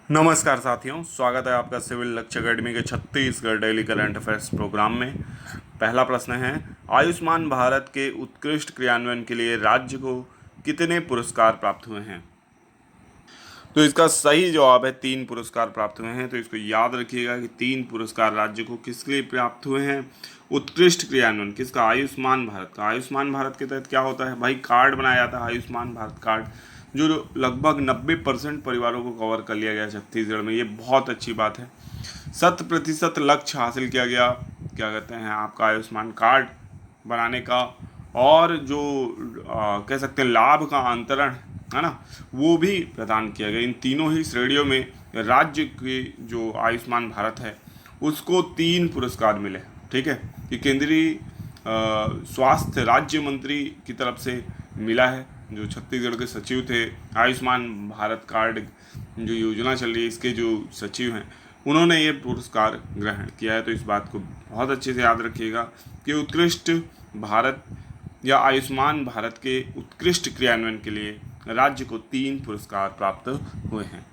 नमस्कार साथियों, स्वागत है आपका सिविल लक्ष्य अकेडमी के Chhattisgarh daily current affairs programme में। पहला प्रश्न है, आयुष्मान भारत के उत्कृष्ट क्रियान्वयन के लिए राज्य को कितने पुरस्कार प्राप्त हुए हैं? तो इसका सही जवाब है 3 पुरस्कार प्राप्त हुए हैं। तो इसको याद रखिएगा कि 3 पुरस्कार राज्य को किसके लिए प्राप्त हुए हैं? उत्कृष्ट क्रियान्वयन किसका? आयुष्मान भारत का। आयुष्मान भारत के तहत क्या होता है भाई? कार्ड बनाया जाता है, आयुष्मान भारत कार्ड, जो लगभग 90% परिवारों को कवर कर लिया गया छत्तीसगढ़ में। ये बहुत अच्छी बात है। 100% लक्ष्य हासिल किया गया, क्या कहते हैं, आपका आयुष्मान कार्ड बनाने का। और जो कह सकते हैं लाभ का अंतरण है ना, वो भी प्रदान किया गया। इन तीनों ही श्रेणियों में राज्य के जो आयुष्मान भारत है उसको 3 पुरस्कार मिले। ठीक है, ये केंद्रीय स्वास्थ्य राज्य मंत्री की तरफ से मिला है, जो छत्तीसगढ़ के सचिव थे। आयुष्मान भारत कार्ड जो योजना चल रही है, इसके जो सचिव हैं, उन्होंने ये पुरस्कार ग्रहण किया है। तो इस बात को बहुत अच्छे से याद रखिएगा कि उत्कृष्ट भारत या आयुष्मान भारत के उत्कृष्ट क्रियान्वयन के लिए राज्य को 3 पुरस्कार प्राप्त हुए हैं।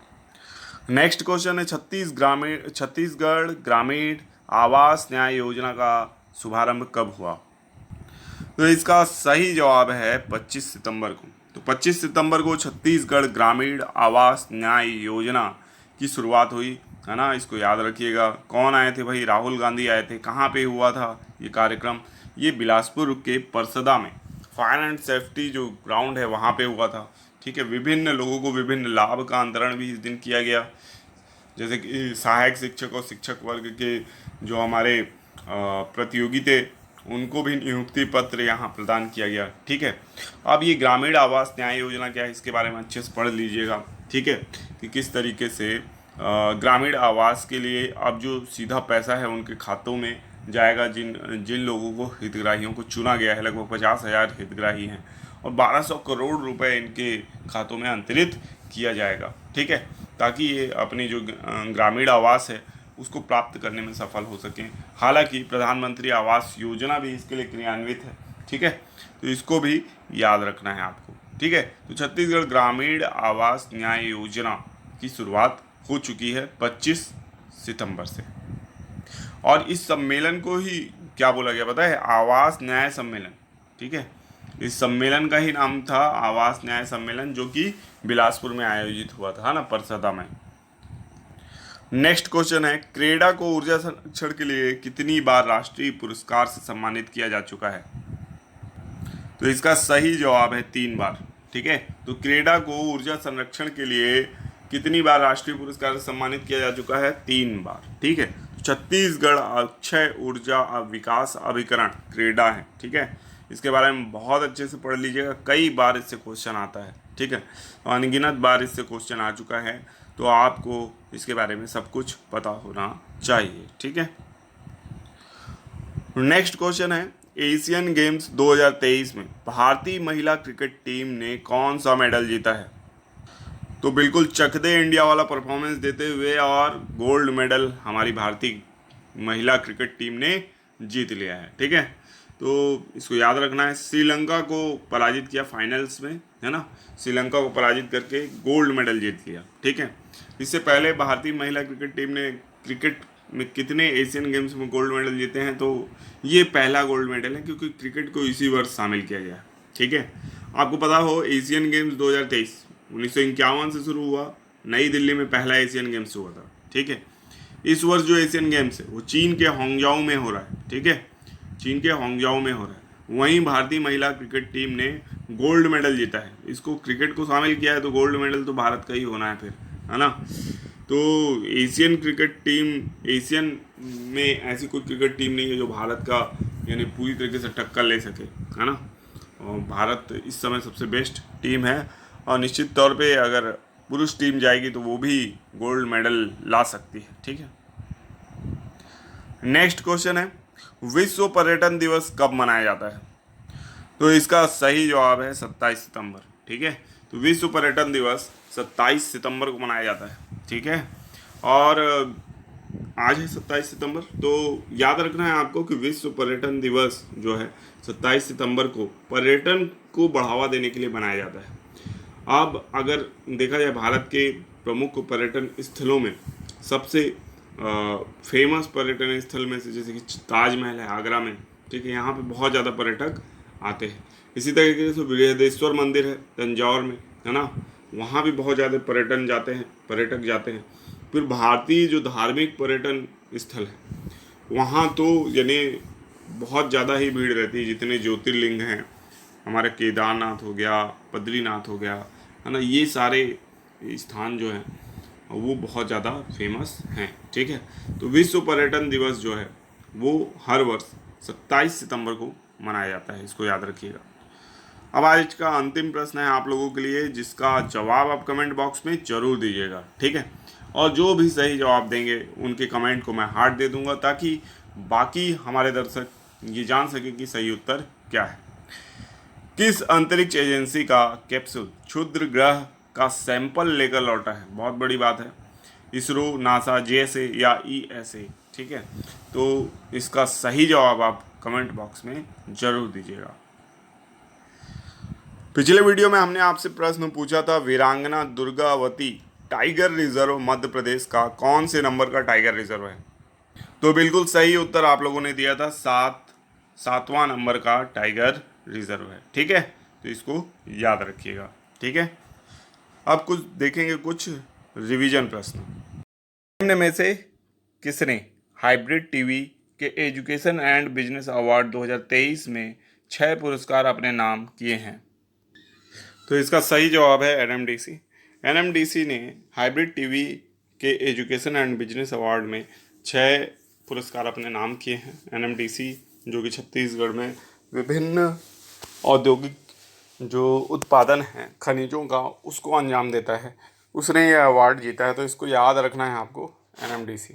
नेक्स्ट क्वेश्चन है, छत्तीसगढ़ ग्रामीण आवास न्याय योजना का शुभारंभ कब हुआ? तो इसका सही जवाब है 25 सितंबर को। तो 25 सितंबर को छत्तीसगढ़ ग्रामीण आवास न्याय योजना की शुरुआत हुई है ना। इसको याद रखिएगा। कौन आए थे भाई? राहुल गांधी आए थे। कहाँ पे हुआ था ये कार्यक्रम? ये बिलासपुर के परसदा में फायर एंड सेफ्टी जो ग्राउंड है वहाँ पे हुआ था। ठीक है, विभिन्न लोगों को विभिन्न लाभ का अंतरण भी इस दिन किया गया, जैसे कि सहायक शिक्षक और शिक्षक वर्ग के जो हमारे प्रतियोगी थे उनको भी नियुक्ति पत्र यहाँ प्रदान किया गया। ठीक है, अब ये ग्रामीण आवास न्याय योजना क्या है, इसके बारे में अच्छे से पढ़ लीजिएगा। ठीक है, कि किस तरीके से ग्रामीण आवास के लिए अब जो सीधा पैसा है उनके खातों में जाएगा। जिन जिन लोगों को हितग्राहियों को चुना गया है, लगभग 50,000 हितग्राही हैं, और 1200 करोड़ रुपए इनके खातों में अंतरित किया जाएगा। ठीक है, ताकि ये अपनी जो ग्रामीण आवास है उसको प्राप्त करने में सफल हो सकें। हालांकि प्रधानमंत्री आवास योजना भी इसके लिए क्रियान्वित है। ठीक है, तो इसको भी याद रखना है आपको। ठीक है, तो छत्तीसगढ़ ग्रामीण आवास न्याय योजना की शुरुआत हो चुकी है 25 सितंबर से। और इस सम्मेलन को ही क्या बोला गया पता है? आवास न्याय सम्मेलन। ठीक है, इस सम्मेलन का ही नाम था आवास न्याय सम्मेलन, जो कि बिलासपुर में आयोजित हुआ था ना, परसदा में। नेक्स्ट क्वेश्चन है, क्रेडा को ऊर्जा संरक्षण के लिए कितनी बार राष्ट्रीय पुरस्कार से सम्मानित किया जा चुका है? तो इसका सही जवाब है 3 बार। ठीक है, तो क्रेडा को ऊर्जा संरक्षण के लिए कितनी बार राष्ट्रीय पुरस्कार से सम्मानित किया जा चुका है? 3 बार। ठीक है, छत्तीसगढ़ अक्षय ऊर्जा विकास अभिकरण क्रेडा है। ठीक है, इसके बारे में बहुत अच्छे से पढ़ लीजिएगा, कई बार इससे क्वेश्चन आता है। ठीक है, अनगिनत बार इससे क्वेश्चन आ चुका है, तो आपको इसके बारे में सब कुछ पता होना चाहिए। ठीक है, नेक्स्ट क्वेश्चन है, एशियन गेम्स 2023 में भारतीय महिला क्रिकेट टीम ने कौन सा मेडल जीता है? तो बिल्कुल चक दे इंडिया वाला परफॉर्मेंस देते हुए और गोल्ड मेडल हमारी भारतीय महिला क्रिकेट टीम ने जीत लिया है। ठीक है, तो इसको याद रखना है। श्रीलंका को पराजित किया फाइनल्स में, है ना। श्रीलंका को पराजित करके गोल्ड मेडल जीत लिया। ठीक है, इससे पहले भारतीय महिला क्रिकेट टीम ने क्रिकेट में कितने एशियन गेम्स में गोल्ड मेडल जीते हैं? तो ये पहला गोल्ड मेडल है, क्योंकि क्रिकेट को इसी वर्ष शामिल किया गया। ठीक है, आपको पता हो एशियन गेम्स 2023 1951 से शुरू हुआ, नई दिल्ली में पहला एशियन गेम्स हुआ था। ठीक है, इस वर्ष जो एशियन गेम्स है वो चीन के हांगझाऊ में हो रहा है। ठीक है, चीन के हांगझाऊ में हो रहा है। वहीं भारतीय महिला क्रिकेट टीम ने गोल्ड मेडल जीता है। इसको क्रिकेट को शामिल किया है तो गोल्ड मेडल तो भारत का ही होना है फिर, है ना। तो एशियन क्रिकेट टीम, एशियन में ऐसी कोई क्रिकेट टीम नहीं है जो भारत का यानी पूरी तरीके से टक्कर ले सके, है ना। और भारत इस समय सबसे बेस्ट टीम है, और निश्चित तौर पे अगर पुरुष टीम जाएगी तो वो भी गोल्ड मेडल ला सकती है। ठीक है, नेक्स्ट क्वेश्चन है, विश्व पर्यटन दिवस कब मनाया जाता है? तो इसका सही जवाब है 27 सितंबर। ठीक है, तो विश्व पर्यटन दिवस 27 सितंबर को मनाया जाता है। ठीक है, और आज है 27 सितंबर, तो याद रखना है आपको कि विश्व पर्यटन दिवस जो है 27 सितंबर को पर्यटन को बढ़ावा देने के लिए मनाया जाता है। अब अगर देखा जाए भारत के प्रमुख पर्यटन स्थलों में सबसे फेमस पर्यटन स्थल में से जैसे कि ताजमहल है आगरा में, ठीक है, यहाँ पे बहुत ज़्यादा पर्यटक आते हैं। इसी तरीके से बृहदेश्वर मंदिर है तंजौर में, है ना, वहाँ भी बहुत ज़्यादा पर्यटक जाते हैं। फिर भारतीय जो धार्मिक पर्यटन स्थल है वहाँ तो यानी बहुत ज़्यादा ही भीड़ रहती है। जितने ज्योतिर्लिंग हैं, हमारे केदारनाथ हो गया, बद्रीनाथ हो गया, है ना, ये सारे स्थान जो हैं वो बहुत ज़्यादा फेमस हैं, ठीक है। तो विश्व पर्यटन दिवस जो है वो हर वर्ष 27 सितंबर को मनाया जाता है, इसको याद रखिएगा। अब आज का अंतिम प्रश्न है आप लोगों के लिए, जिसका जवाब आप कमेंट बॉक्स में जरूर दीजिएगा, ठीक है। और जो भी सही जवाब देंगे उनके कमेंट को मैं हार्ट दे दूंगा, ताकि बाकी हमारे दर्शक ये जान सके कि सही उत्तर क्या है। किस अंतरिक्ष एजेंसी का कैप्सूल क्षुद्र ग्रह का सैंपल लेकर लौटा है? बहुत बड़ी बात है। इसरो, नासा, जेएसए या ईएसए, ठीक है। तो इसका सही जवाब आप कमेंट बॉक्स में जरूर दीजिएगा। पिछले वीडियो में हमने आपसे प्रश्न पूछा था, वीरांगना दुर्गावती टाइगर रिजर्व मध्य प्रदेश का कौन से नंबर का टाइगर रिजर्व है? तो बिल्कुल सही उत्तर आप लोगों ने दिया था, सातवां नंबर का टाइगर रिजर्व है, ठीक है। तो इसको याद रखिएगा, ठीक है। अब कुछ देखेंगे, कुछ रिवीजन प्रश्न। निम्न में से किसने हाइब्रिड टीवी के एजुकेशन एंड बिजनेस अवार्ड 2023 में 6 पुरस्कार अपने नाम किए हैं? तो इसका सही जवाब है एनएमडीसी। एनएमडीसी ने हाइब्रिड टीवी के एजुकेशन एंड बिजनेस अवार्ड में 6 पुरस्कार अपने नाम किए हैं। एनएमडीसी जो कि छत्तीसगढ़ में विभिन्न औद्योगिक जो उत्पादन है खनिजों का उसको अंजाम देता है, उसने यह अवार्ड जीता है। तो इसको याद रखना है आपको, एनएमडीसी।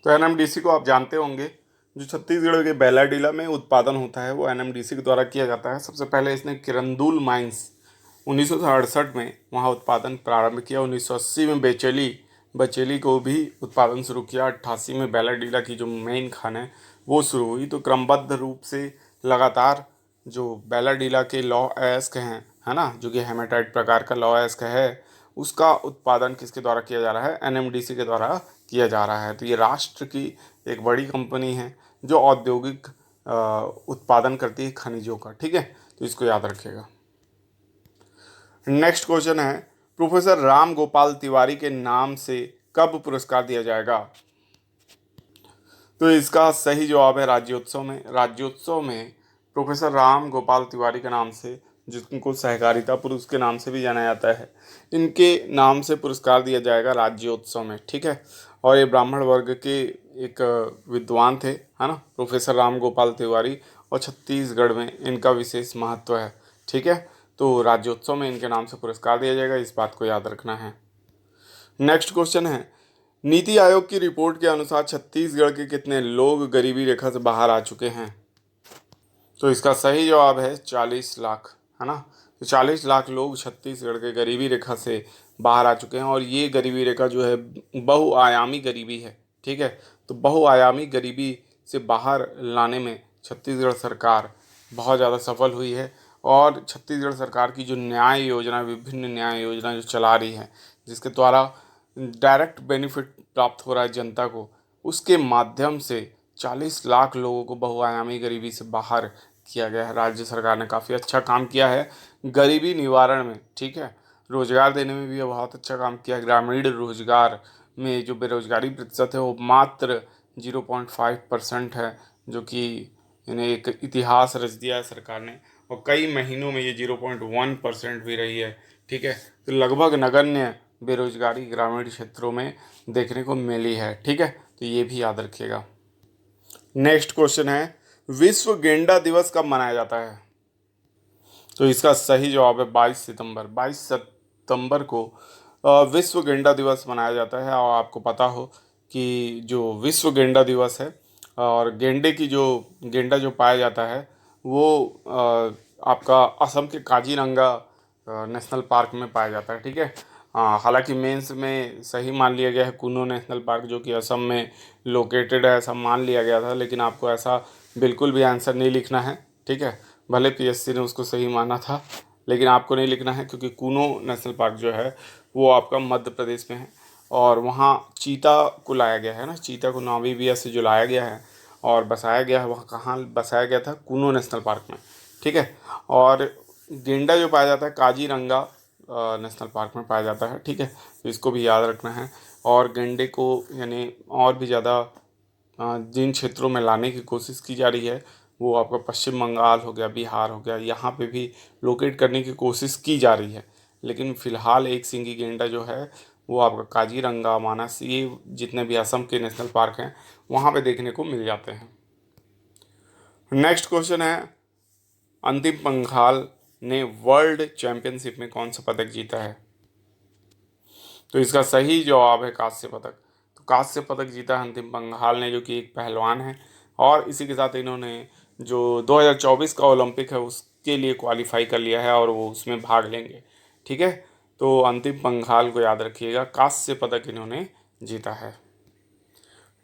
तो एनएमडीसी को आप जानते होंगे, जो छत्तीसगढ़ के बैलाडीला में उत्पादन होता है वो एनएमडीसी के द्वारा किया जाता है। सबसे पहले इसने किरंदुल माइंस 1968 में वहाँ उत्पादन प्रारंभ किया। 1980 में बचेली को भी उत्पादन शुरू किया। 88 में बैलाडीला की जो मेन खान है वो शुरू हुई। तो क्रमबद्ध रूप से लगातार जो बैलाडीला के लॉ एस्क हैं, है ना, जो कि हेमेटाइट प्रकार का लॉ एस्क है, उसका उत्पादन किसके द्वारा किया जा रहा है? एनएमडीसी के द्वारा किया जा रहा है। तो ये राष्ट्र की एक बड़ी कंपनी है जो औद्योगिक उत्पादन करती है खनिजों का, ठीक है। तो इसको याद रखिएगा। नेक्स्ट क्वेश्चन है, प्रोफेसर राम गोपाल तिवारी के नाम से कब पुरस्कार दिया जाएगा? तो इसका सही जवाब है राज्योत्सव में। राज्योत्सव में प्रोफेसर राम गोपाल तिवारी के नाम से, जिनको सहकारिता पुरुष के नाम से भी जाना जाता है, इनके नाम से पुरस्कार दिया जाएगा राज्योत्सव में, ठीक है। और ये ब्राह्मण वर्ग के एक विद्वान थे, है ना, प्रोफेसर राम गोपाल तिवारी, और छत्तीसगढ़ में इनका विशेष महत्व है, ठीक है। तो राज्योत्सव में इनके नाम से पुरस्कार दिया जाएगा, इस बात को याद रखना है। नेक्स्ट क्वेश्चन है, नीति आयोग की रिपोर्ट के अनुसार छत्तीसगढ़ के कितने लोग गरीबी रेखा से बाहर आ चुके हैं? तो इसका सही जवाब है 40 लाख, है ना। तो 40 लाख लोग छत्तीसगढ़ के गरीबी रेखा से बाहर आ चुके हैं। और ये गरीबी रेखा जो है बहुआयामी गरीबी है, ठीक है। तो बहुआयामी गरीबी से बाहर लाने में छत्तीसगढ़ सरकार बहुत ज़्यादा सफल हुई है। और छत्तीसगढ़ सरकार की जो न्याय योजना, विभिन्न न्याय योजना जो चला रही है, जिसके द्वारा डायरेक्ट बेनिफिट प्राप्त हो रहा है जनता को, उसके माध्यम से 40 लाख लोगों को बहुआयामी गरीबी से बाहर किया गया है। राज्य सरकार ने काफ़ी अच्छा काम किया है गरीबी निवारण में, ठीक है। रोजगार देने में भी बहुत अच्छा काम किया है। ग्रामीण रोजगार में जो बेरोजगारी प्रतिशत है वो मात्र 0.5% है, जो कि इन्हें एक इतिहास रच दिया है सरकार ने। और कई महीनों में ये 0.1% भी रही है, ठीक है। तो लगभग नगण्य बेरोजगारी ग्रामीण क्षेत्रों में देखने को मिली है, ठीक है। तो ये भी याद रखिएगा। नेक्स्ट क्वेश्चन है, विश्व गेंडा दिवस कब मनाया जाता है? तो इसका सही जवाब है 22 सितंबर। 22 सितंबर को विश्व गेंडा दिवस मनाया जाता है। और आपको पता हो कि जो विश्व गेंडा दिवस है, और गेंडा जो पाया जाता है वो आपका असम के काजीरंगा नेशनल पार्क में पाया जाता है, ठीक है। हालांकि मेंस में सही मान लिया गया है कुनो नेशनल पार्क, जो कि असम में लोकेटेड है, ऐसा मान लिया गया था। लेकिन आपको ऐसा बिल्कुल भी आंसर नहीं लिखना है, ठीक है। भले पीएससी ने उसको सही माना था, लेकिन आपको नहीं लिखना है क्योंकि कूनो नेशनल पार्क जो है वो आपका मध्य प्रदेश में है, और वहाँ चीता को लाया गया है ना, चीता को नामीबिया से जो लाया गया है और बसाया गया है, वहाँ कहाँ बसाया गया था? कूनो नेशनल पार्क में। ठीक है। और गेंडा जो पाया जाता है काजीरंगा नेशनल पार्क में पाया जाता है। ठीक है, तो इसको भी याद रखना है। और गेंडे को यानी और भी ज़्यादा जिन क्षेत्रों में लाने की कोशिश की जा रही है वो आपका पश्चिम बंगाल हो गया, बिहार हो गया, यहाँ पे भी लोकेट करने की कोशिश की जा रही है। लेकिन फ़िलहाल एक सिंगी गेंडा जो है वो आपका काजीरंगा, मानस, ये जितने भी असम के नेशनल पार्क हैं वहाँ पे देखने को मिल जाते हैं। नेक्स्ट क्वेश्चन है, अंतिम पंघाल ने वर्ल्ड चैंपियनशिप में कौन सा पदक जीता है? तो इसका सही जवाब है कांस्य पदक। तो कांस्य पदक जीता है अंतिम पंघाल ने, जो कि एक पहलवान है, और इसी के साथ इन्होंने जो 2024 का ओलंपिक है उसके लिए क्वालिफाई कर लिया है और वो उसमें भाग लेंगे। ठीक है, तो अंतिम पंघाल को याद रखिएगा, कांस्य पदक इन्होंने जीता है।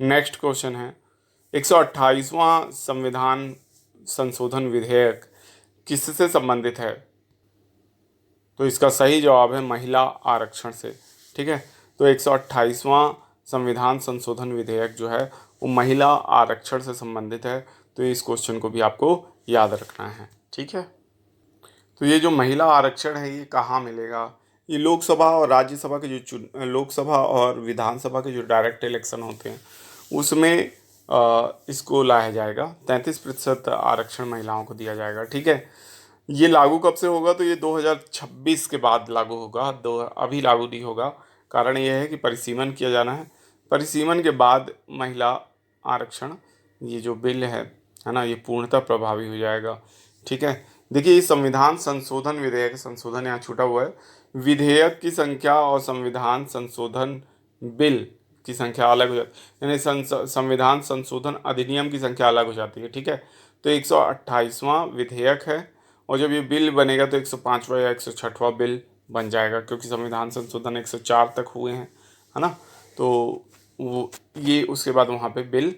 नेक्स्ट क्वेश्चन है, 128वां संविधान संशोधन विधेयक किससे संबंधित है? तो इसका सही जवाब है महिला आरक्षण से। ठीक है, तो 128वां संविधान संशोधन विधेयक जो है वो महिला आरक्षण से संबंधित है। तो इस क्वेश्चन को भी आपको याद रखना है। ठीक है, तो ये जो महिला आरक्षण है ये कहाँ मिलेगा? ये लोकसभा और राज्यसभा के जो लोकसभा और विधानसभा के जो डायरेक्ट इलेक्शन होते हैं उसमें इसको लाया जाएगा। 33% आरक्षण महिलाओं को दिया जाएगा। ठीक है, ये लागू कब से होगा? तो ये 2026 के बाद लागू होगा, अभी लागू नहीं होगा। कारण ये है कि परिसीमन किया जाना है। परिसीमन के बाद महिला आरक्षण ये जो बिल है ना, ये पूर्णतः प्रभावी हो जाएगा। ठीक है, देखिए ये संविधान संशोधन विधेयक, संशोधन यहाँ छूटा हुआ है, विधेयक की संख्या और संविधान संशोधन बिल की संख्या अलग हो जाती है, यानी संविधान संशोधन अधिनियम की संख्या अलग हो जाती है। ठीक है, तो 128वां विधेयक है, और जब ये बिल बनेगा तो 105वां या 106वां बिल बन जाएगा, क्योंकि संविधान संशोधन 104 तक हुए हैं, है ना। तो वो ये उसके बाद वहाँ पे बिल